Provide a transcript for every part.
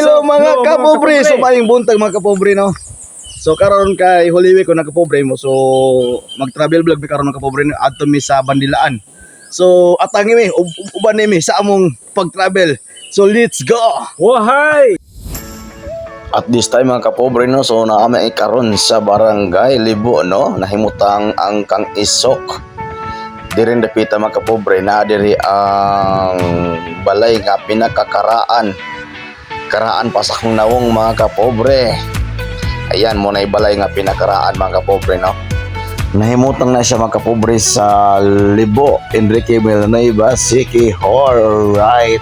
Hello mga kapobre, so maayong buntag mga kapobre no. So karon kay Holy Week ko nakapobre mo, so mag-travel vlog mi karon mga kapobre adto mi sa Bandilaan. So atangi mi uban mi sa among pag-travel. So let's go. Wahay! At this time mga kapobre no, so naamay karon sa barangay Libo no, nahimutang ang Kang Isok. Dirin dapita mga kapobre na diri ang balay nga pinakakaraan. Karaan pasakong nawong mga kapobre. Ayan mo na ibalay nga pinakaraan mga kapobre no. Nahimutang na siya mga kapobre sa Libo, Enrique Villanueva, Siquijor, right?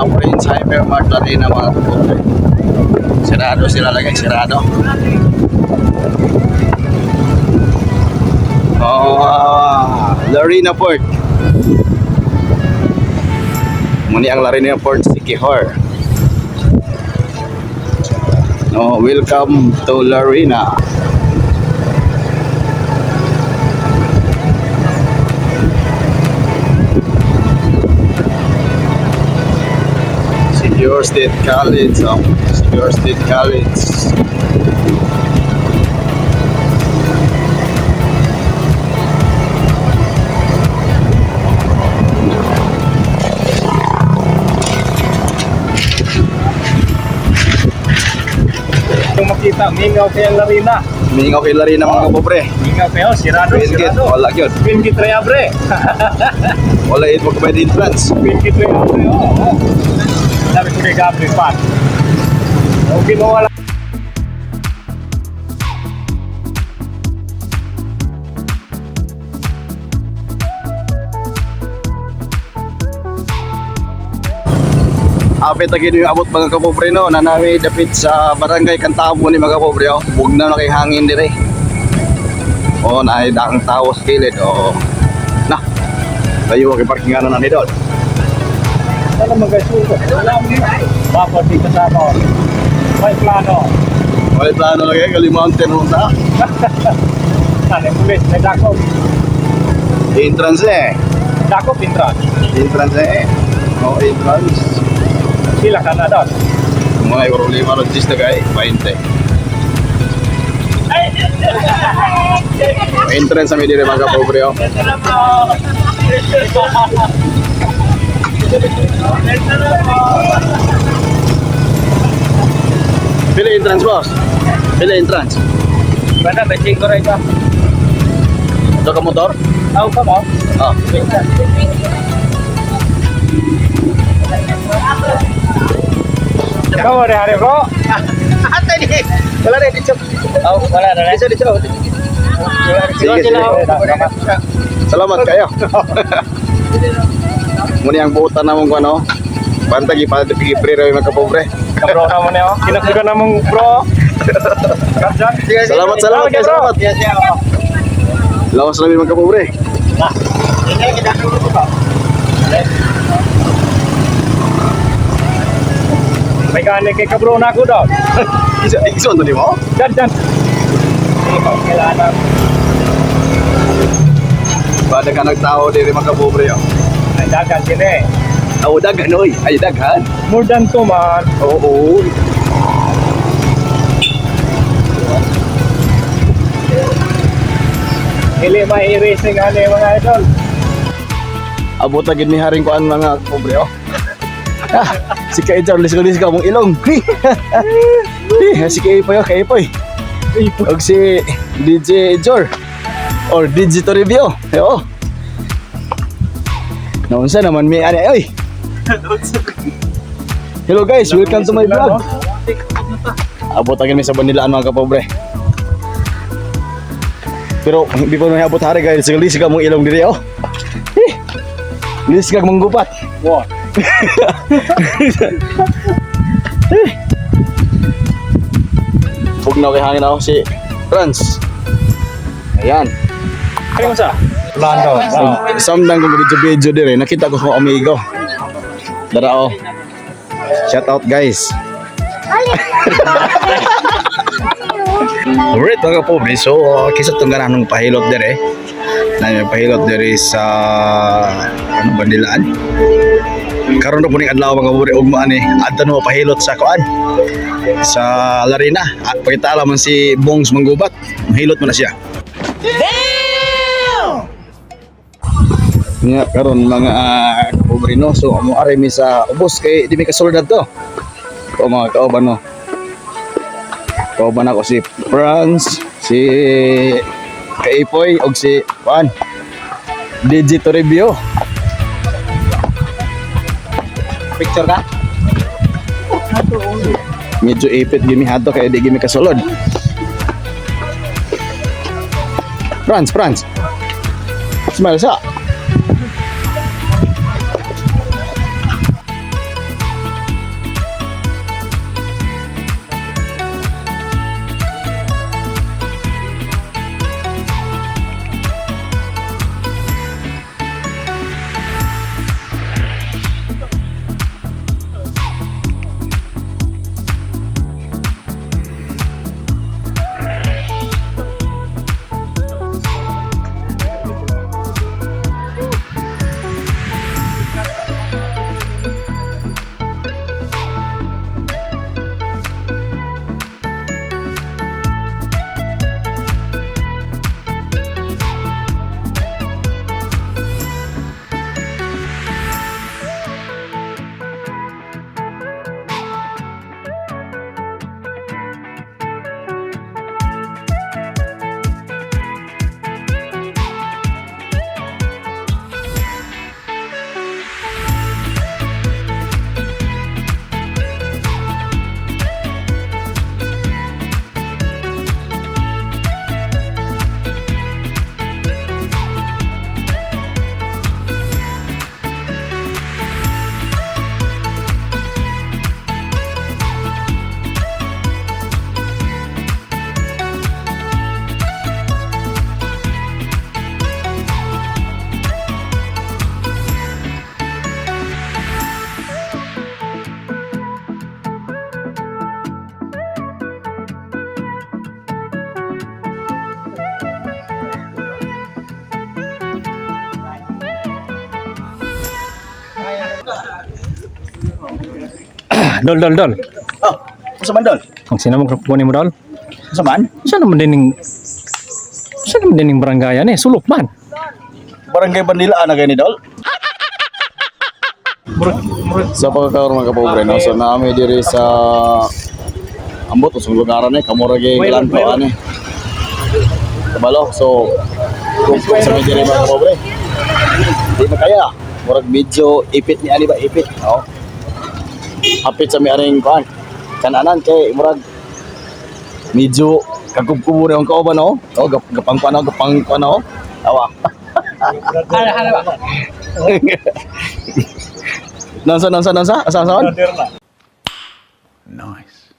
Prince Hypermart Larina mga kapobre. Sirado sila lagi, sirado. Larina Port. Muni ang Larina Port Siquijor. No, welcome to Larina. Siquijor State College, Siquijor State College. Itong makita, mingaw kay Larina. Mingaw kay Larina mga kapobre. Mingaw kayo, sirado, Pinggit, sirado. wala yun. Pinggit reabre. Wala yun magkabayad entrance. Pinggit reabre, oo. Sabi ko kay Gabriel pa. Okay mo wala. Apit lagi yung abot mga kapobre no, na namin dapit sa barangay Kantabo ni mga kapobre oh. Bug na kay hangin dire. Oh, naay daang tao sa kilid. Oh. Na. Tayo kay parkingan na ni dol. Ano magasuko? Wala mo ni. Bakit di kasama? May plano. May plano lagi kali mountain runta. Ano pulis, may dakop. Entrance eh. Dakop entrance. Entrance eh. Oh, entrance. Sila ka na doon. Mga euro 5 logis na kay 20. Entrance sa dire mga kapobre oh. Pila entrance boss? Pila entrance? Banda, may ching ko rin ka. Ito ka motor? Ako ka mo? Oh. Ikaw, hari bro. Atay ni. Wala rin dito. Oh, wala na rin. Dito. Sige, sige. Salamat kayo. Muni ang buutan namong ko ano. Bantagi pa dito pigi-free raw mga kapobre. Kabro na mo niyo. Kinasugan na mong bro. Salamat kayo, salamat. Lawas namin mga kapobre. Nah, ini kita dulu ko ba? May gani kay kabro na ako daw. Iso to di mo? Dan. Ikaw kailangan. Pada ka nagtao diri mga kapobre. Ay dagan kini. Aw daghan oy, ay daghan. More than 2 man. Oo. Dili may erasing ani mga idol. Abot na gid ni haring kuan mga kapobre. Si Kay Charles Luis ka mong ilong. Si Kay Poy, og si DJ Jor or DJ Toribio. Yo. Naunsa naman mi ani oy. Hello guys, welcome to my vlog. Abot agad mi sa Banilaan mga kapobre. Pero hindi pa may abot hari guys, sige ka mong ilong diri oh. Lis kag manggupat. Wow. Pugnaw kay hangin ako si Franz. Ayan. Kaya mo sa? Lando. Samdang kong video dire, nakita ko kong amigo. Dara oh. Shout out guys. Alright mga kapobre, so kisa itong gananong pahilot dire. Na yung pahilot dire sa Banilaan. Karon na po ning adlaw mga kapobre, ugma ni adto no pahilot sa kuan. Sa Larina. At pakita alam man si Bongs Manggubat. Mahilot mo na siya. Nga karon mga kapobre no, so amo ari mi sa ubos kay di mi kasulod to. O mga kauban no. Kauban ako si Franz, si Kaipoy og si Juan. Digito review. Picture ka? Medyo ipit gimi hato kaya di gimi kasulod. Franz. Smile sa. Dol. Oh, sa mandol. Ang sino mo kunin mo dol? Sa man? Saan naman dining baranggayan eh? Sulok man. Barangay Banilaan na gani dol. Sa pagkakaroon mga kapobre no, so naami diri sa ambot usong lugaran eh, kamurag ilan po ani. Kabalo, so kung sa may diri mga kapobre. Di makaya, murag medyo ipit ni ani ba ipit, no? Hapit sa may aring kuan. Kananan kay murag medyo kagubkubo na ang kauban no. Oh, gapang kuan no. Awa. Hala ba? Nansa? Asahan? Nice.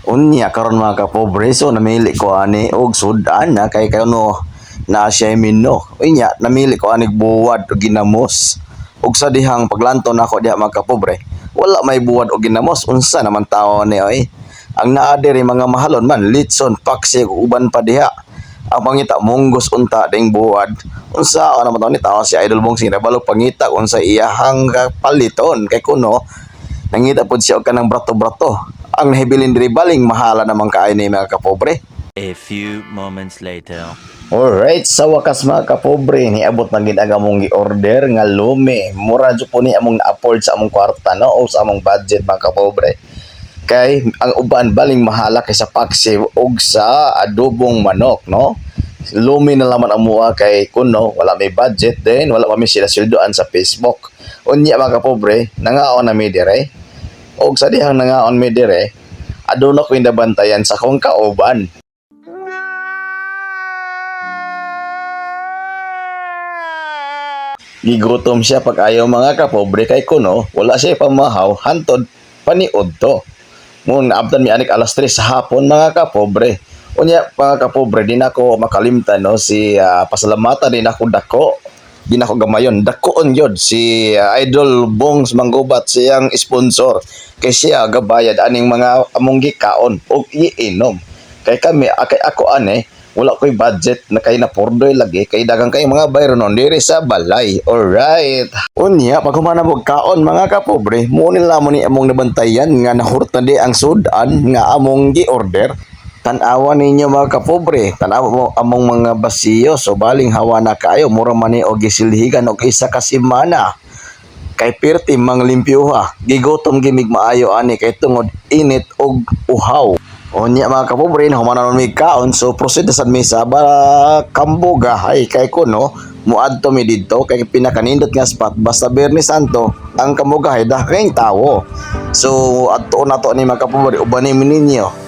Unya karon mga kapobre, so namili ko ani og sudan na kay kayo no na siya mino. Unya, namili ko anig buwad o ginamos. Ug sa dihang paglanto na ako diha mga kapobre, wala may buwad o ginamos. Unsa naman tao ni oy? Ang naa diri mga mahalon man, litson, paksi, ug uban pa diha. Ang pangita munggos unta ding buwad. Unsa naman tao ni tao si Idol Bongsing nabalo pangita unsa iyahang paliton kay kuno nangita pod siya og kanang brato-brato. Ang nahibilin diri baling mahala namang kaay ni mga kapobre. A few moments later. Alright, sa wakas mga kapobre, niabot na gid ang among gi-order nga lume. Mura jud po ni among na-afford sa among kwarta no o sa among budget mga kapobre. Kay ang uban baling mahala kaysa paksi ug sa adobong manok no. Lume na laman amuha kay kuno wala may budget din, wala pa mi sila sildoan sa Facebook. Unya mga kapobre, nangaon na mi dire. Og sa dihang nangaon mi dire, aduna ko bantayan sa kong kauban. Gigutom siya pag ayaw mga kapobre kay kuno, wala siya pamahaw, hantod, paniod to. Ngun abdan mi anik alas 3 sa hapon mga kapobre. Unya mga kapobre, din ako makalimtan no, si pasalamatan din ako dako. Din ako gamayon, dakoon yod si Idol Bongs Manggubat siyang sponsor. Kay siya gabayad aning mga among gikaon og iinom. Kay kami, kay ako ane, wala ko'y budget na kay napurdoy lagi kay dagang kay mga bayro non diri sa balay. Alright. Unya pag humanabog kaon mga kapobre, mo nila mo ni among nabantayan nga nahurta di ang sudan nga among gi-order. Tan-awa ninyo mga kapobre, tan-awa mo among mga basiyo so baling hawa na kayo mura man ni og gisilhigan og isa ka semana. Kay pirti mang limpyuha, gigotom gimig maayo ani kay tungod init og uhaw. Unya mga kapobre, humanon mi kaon so proceed sa misa para kamboga hay kay kuno muadto mi didto kay pinakanindot nga spot basta Bernes Santo ang kamboga hay daking tawo. So adto na to ni mga kapobre uban mi ninyo.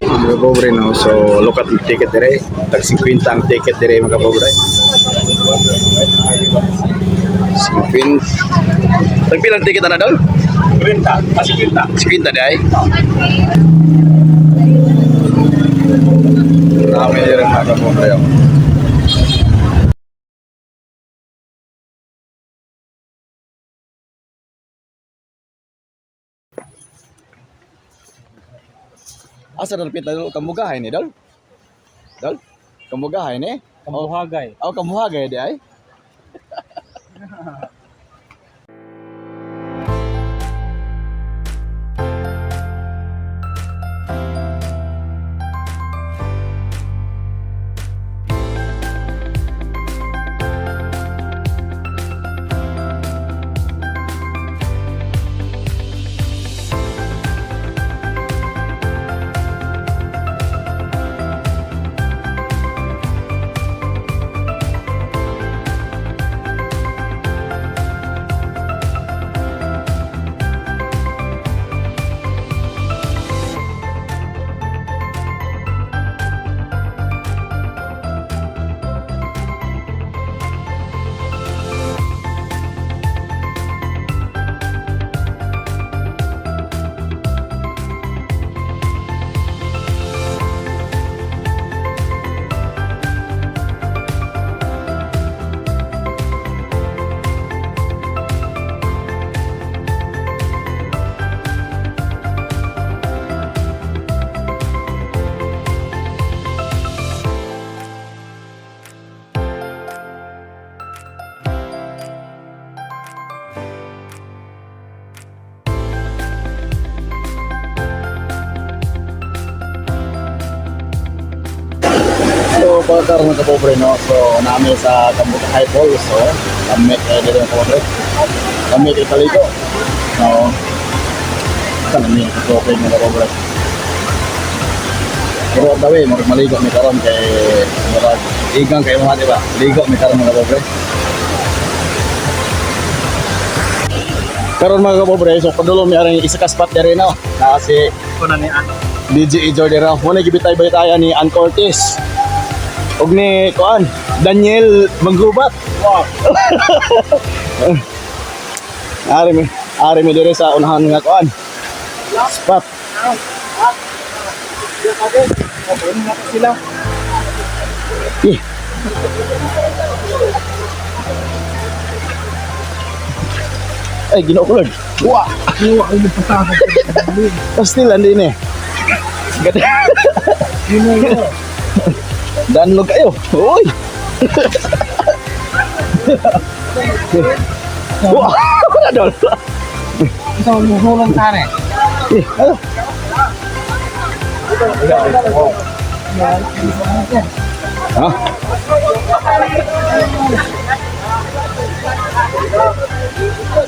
Mga kapobre no, so look at the ticket dire, tag 50 ang ticket dire mga kapobre. 50. Tag pilang ticket ana dol? 50, kasi 50. 50 day. Rami dire mga kapobre. Asa dal pita dol kamugahay ni dol? Dol? Kamugahay ni? Kambuhagay. Oh, kamuhagay di ay. pagkakaroon ng kapobre, no? So, namin sa Kambuka High Falls, so, kami kayo dito ng kapobre. Kami kayo kaligo. So, saan namin yung kapobre ng kapobre. Pero at dawi, maligo may karon kay murag igang kayo mga, di ba? Ligo may karon mga kapobre. Karon mga kapobre, so padulo may aring isa ka spot dere no. Kasi Kuna ni ano. DJ Jordan Raw. Muna gibitay-baytayan ni Ann Cortez. Og ni kuan, Daniel Maggubat. Wow. Ari mi dire sa unahan nga kuan. Spot. Ano na po sila? Eh. Ay, Ginoo ko Lord. Wow. Kiwa ko yung pasakot. Still andin eh. Ganda. Danlog kayo. Uy. Wow. Wala daw. Ito mo hulong tane. Eh, ano? Ha?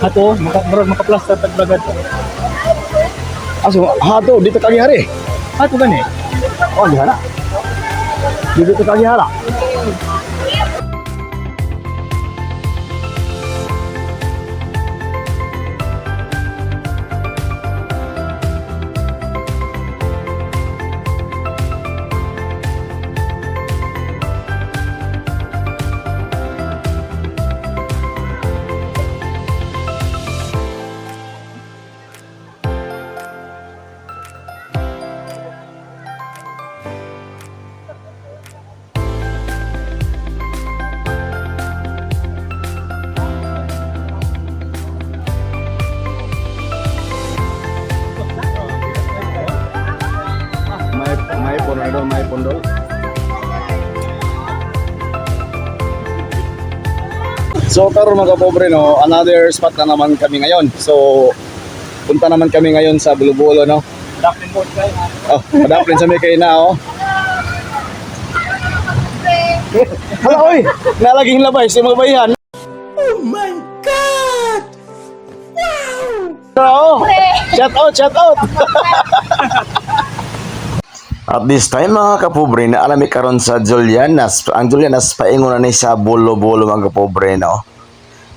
Ato, makaplaster tagbagad. Aso, hato, dito kagihari. Ato gani. Oh, di hana. Dito kagihara. May pondol. So karon mga kapobre no, another spot na naman kami ngayon. So punta naman kami ngayon sa Bulubulo no. Daplin mo kayo. Oh, madaplin sa may kayo na oh. Hala oy, nalaging labay si mga bayan. Oh my god. Wow. Shout out. At this time mga kapobre na alami karon sa Julianas. Ang Julianas paingon na ni sa Bolo-Bolo mga kapobre no.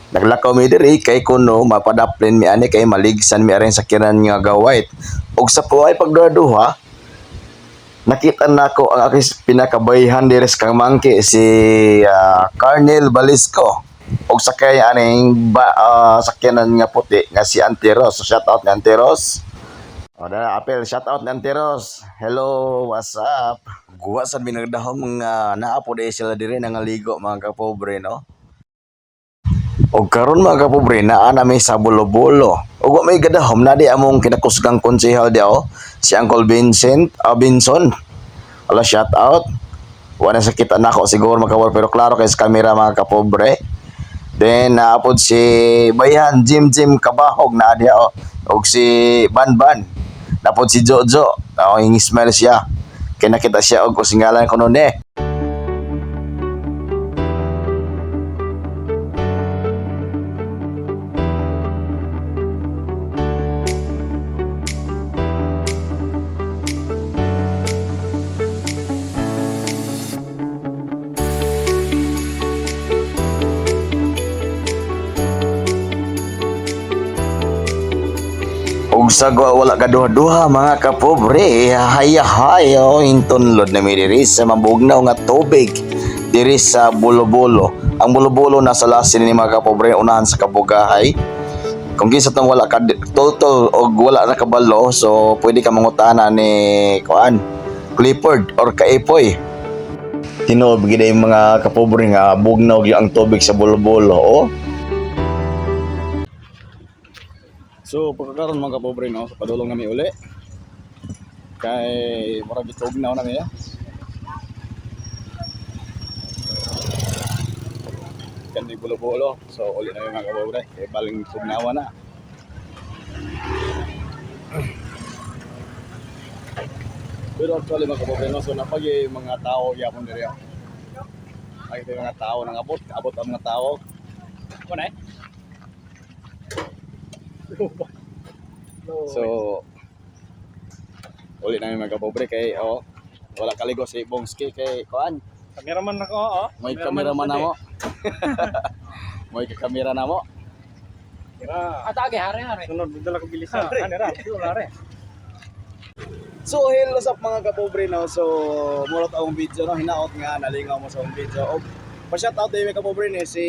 Naglakaw mi diri kay kuno mapadaplin mi ani kay maligsan mi aring sakiran nga gawait. Og sa puay pagduha nakita nako ang akong pinakabayhan diri sa kang mangke si Carnel Balisco. Og sakay aning sakyanan nga puti nga si Anteros. So shout out ni Anteros. O na apel, shout out ng Anteros. Hello, what's up? Guwasan mi nagdahom mga naapo dahil sila diri nangaligo mga kapobre no. Og karon mga kapobre naa na may sa Bolo-Bolo. Og wa may gadahom na di among kinakusgang konsehal di si Uncle Benson. Wala shout out. Wala sakit nako siguro makawal pero klaro kay sa camera mga kapobre. Then naapod si Bayan Jim Kabahog na dia og si Banban. Napod si Jojo, yung smile siya. Kaya nakita siya og kusingalan ko noon eh. Ug sa wala kaduha-duha mga kapobre, hayahay hintunlod na mi diri sa mabugnaw nga tubig diri sa Bolo-Bolo. Ang Bolo-Bolo nasa lasin ni mga kapobre unahan sa Kabugahay. Kung kinsa tong wala ka totoo og wala na kabalo, so pwede ka mangutana ni kuan Clifford or Kaipoy. Tinuod gid ay mga kapobre nga bugnaw gyud ang tubig sa Bolo-Bolo oh. So pagkakaroon mga kapobre no, padulong nami uli. Kay murag gitugnaw nami ya. Kan di Bolo-Bolo. So uli na mga kapobre, kay baling tugnawa na. Pero actually mga kapobre no, so napagi mga tao yapon diri. Ay, ito yung mga tao nang abot ang mga tao. Ano eh? So, uli namin mga kapobre kay wala kaligo si Bongski kay Kuan. Kameraman ako, oo. May kameraman na mo. May kamera na mo. Kira. Atake, hari-hari. Sunod, dala ko bilisan. Ano ra? Wala re. So, hello sa mga kapobre no. So, murot akong video no, hinaot nga nalingaw mo sa akong video. Og pa-shoutout din mga kapobre ni si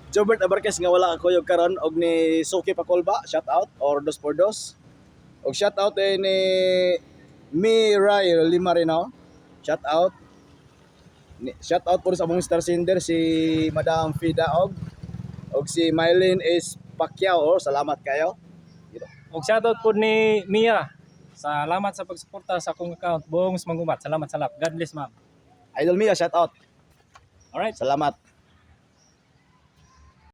Jobert Abarquez nga wala ako yung karon og ni Suki Pakolba, shoutout or dos por dos. Og shoutout din ni Mirai Limarino. Shoutout. Shoutout po sa among star sender si Madam Fida og si Mylene is Pacquiao. Salamat kayo. Og shoutout po ni Mia. Salamat sa pagsuporta sa akong account. Bongs Mangumat. Salamat. God bless, ma'am. Idol Mia, shoutout. Alright. Salamat.